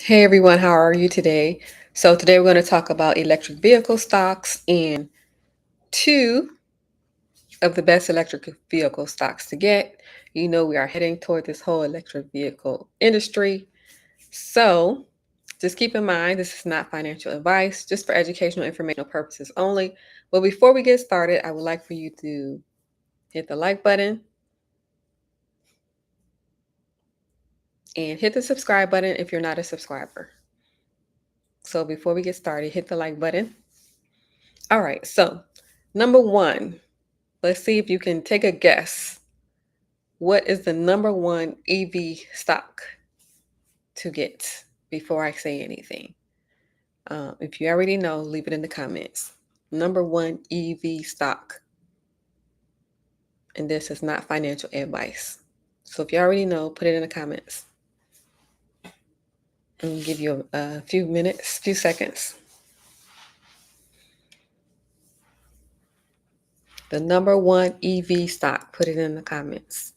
Hey everyone, how are you today? So today we're going to talk about electric vehicle stocks and two of the best electric vehicle stocks to get. You know, we are heading toward this whole electric vehicle industry. So just keep in mind, this is not financial advice, just for educational informational purposes only. But before we get started, I would like for you to hit the like button and hit the subscribe button if you're not a subscriber. So before we get started, hit the like button. All right, so number one, let's see if you can take a guess. What is the number one EV stock to get before I say anything? If you already know, leave it in the comments. Number one EV stock. And this is not financial advice. So if you already know, put it in the comments. And give you a few minutes, few seconds. The number one EV stock, put it in the comments.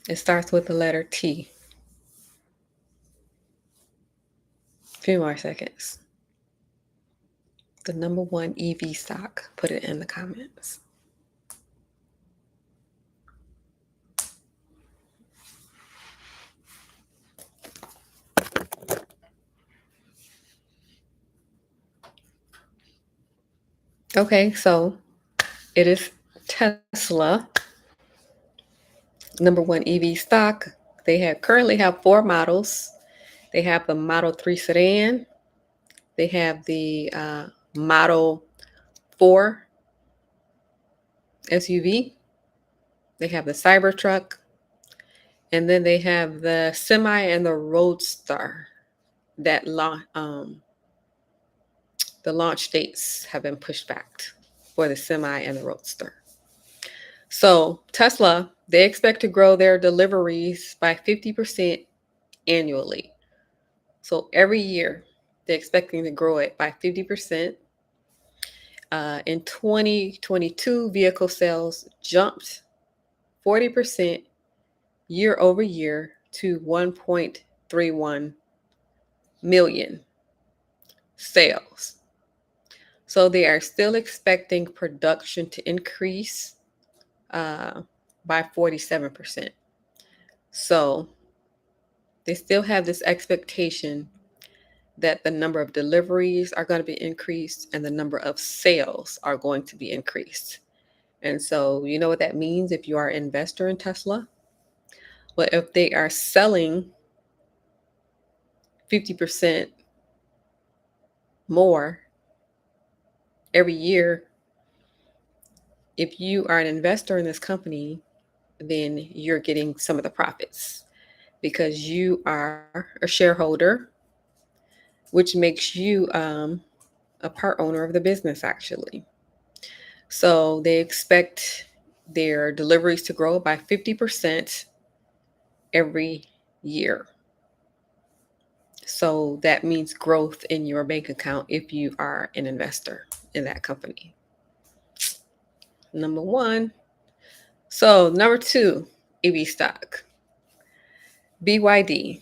It starts with the letter T. A few more seconds. The number one EV stock, put it in the comments. Okay, so it is Tesla, number one EV stock. They currently have four models. They have the Model 3 sedan. They have the Model 4 SUV. They have the Cybertruck. And then they have the Semi and the Roadster. The launch dates have been pushed back for the Semi and the Roadster. So Tesla, they expect to grow their deliveries by 50% annually. So every year, they're expecting to grow it by 50%. In 2022, vehicle sales jumped 40% year over year to 1.31 million sales. So they are still expecting production to increase by 47%. So they still have this expectation that the number of deliveries are going to be increased and the number of sales are going to be increased. And so, you know what that means if you are an investor in Tesla? Well, if they are selling 50% more every year, if you are an investor in this company, then you're getting some of the profits because you are a shareholder, which makes you a part owner of the business, actually. So they expect their deliveries to grow by 50% every year. So that means growth in your bank account if you are an investor in that company. Number one. So number two, EV stock, BYD.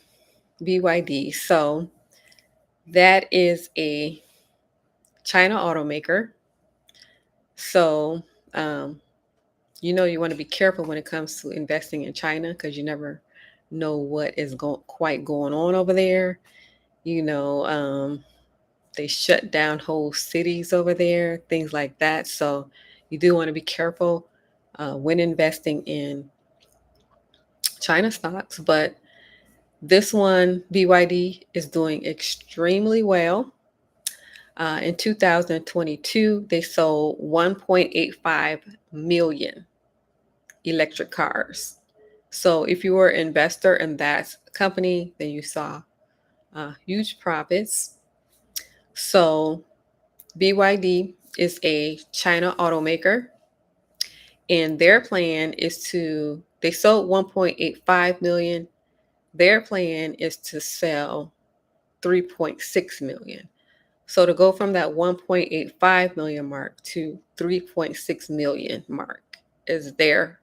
BYD. So that is a China automaker. So you want to be careful when it comes to investing in China because you never know what is quite going on over there. You know, they shut down whole cities over there, things like that. So you do want to be careful when investing in China stocks. But this one, BYD, is doing extremely well. In 2022, they sold 1.85 million electric cars. So if you were an investor in that company, then you saw huge profits. So BYD is a China automaker, And their plan is they sold 1.85 million. Their plan is to sell 3.6 million. So to go from that 1.85 million mark to 3.6 million mark is their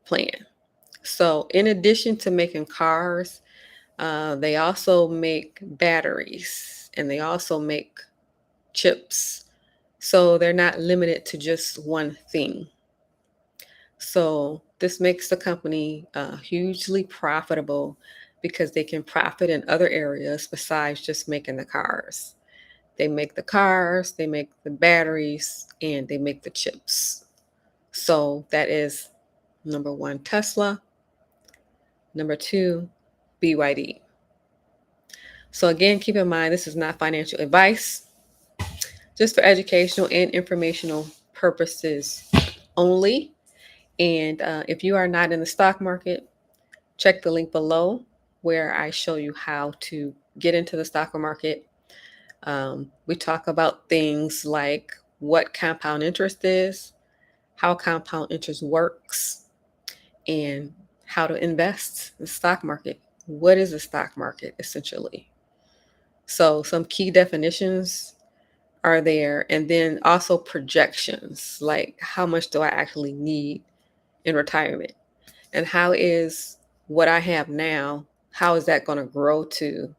plan. So in addition to making cars, they also make batteries and they also make chips. So they're not limited to just one thing. So this makes the company hugely profitable because they can profit in other areas besides just making the cars. They make the cars, they make the batteries, and they make the chips. So that is number one, Tesla. Number two, BYD. So again, keep in mind, this is not financial advice, just for educational and informational purposes only. And if you are not in the stock market, check the link below where I show you how to get into the stock market. We talk about things like what compound interest is, how compound interest works, and how to invest in the stock market. What is the stock market essentially? So some key definitions are there, and then also projections, like how much do I actually need in retirement? And how is what I have now, how is that going to grow to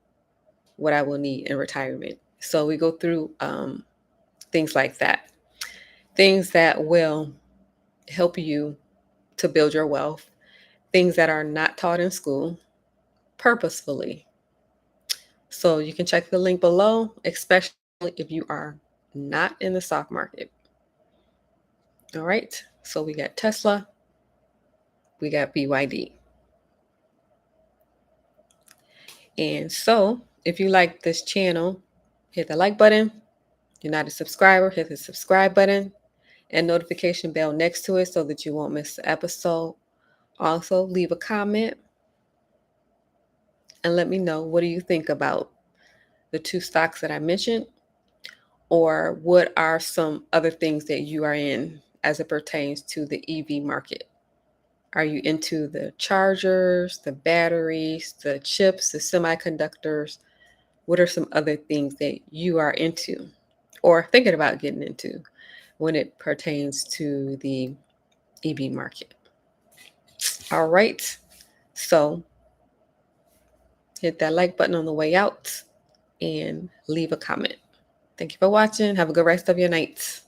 what I will need in retirement? So we go through things like that, things that will help you to build your wealth, things that are not taught in school purposefully. So you can check the link below, especially if you are not in the stock market. All right. So we got Tesla, we got BYD. And so if you like this channel, hit the like button. If you're not a subscriber, hit the subscribe button and notification bell next to it so that you won't miss the episode. Also, leave a comment and let me know, what do you think about the two stocks that I mentioned, or what are some other things that you are in as it pertains to the EV market? Are you into the chargers, the batteries, the chips, the semiconductors? What are some other things that you are into or thinking about getting into when it pertains to the EV market? All right. So hit that like button on the way out and leave a comment. Thank you for watching. Have a good rest of your night.